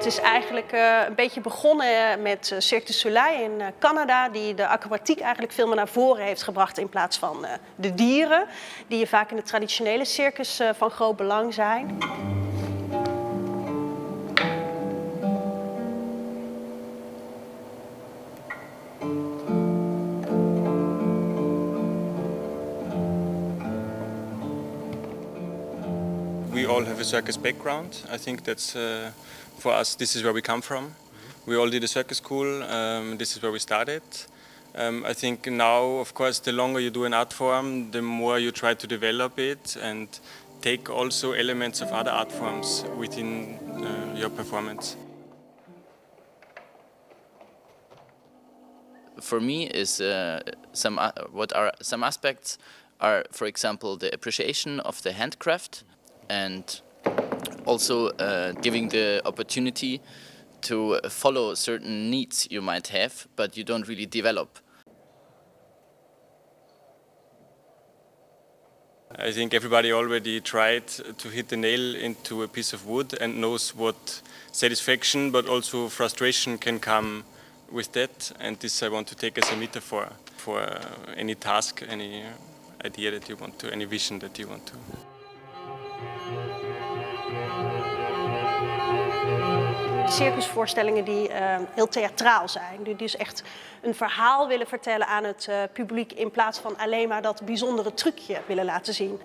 Het is eigenlijk een beetje begonnen met Cirque du Soleil in Canada, die de acrobatiek eigenlijk veel meer naar voren heeft gebracht in plaats van de dieren, die vaak in de traditionele circus van groot belang zijn. We all have a circus background. I think that's for us. This is where we come from. We all did a circus school. This is where we started. I think now, of course, the longer you do an art form, the more you try to develop it and take also elements of other art forms within your performance. For me, is some aspects are, for example, the appreciation of the handcraft. And also giving the opportunity to follow certain needs you might have, but you don't really develop. I think everybody already tried to hit the nail into a piece of wood and knows what satisfaction but also frustration can come with that. And this I want to take as a metaphor for any task, any idea that you want to, any vision that you want to. Circusvoorstellingen die heel theatraal zijn, die dus echt een verhaal willen vertellen aan het publiek in plaats van alleen maar dat bijzondere trucje willen laten zien.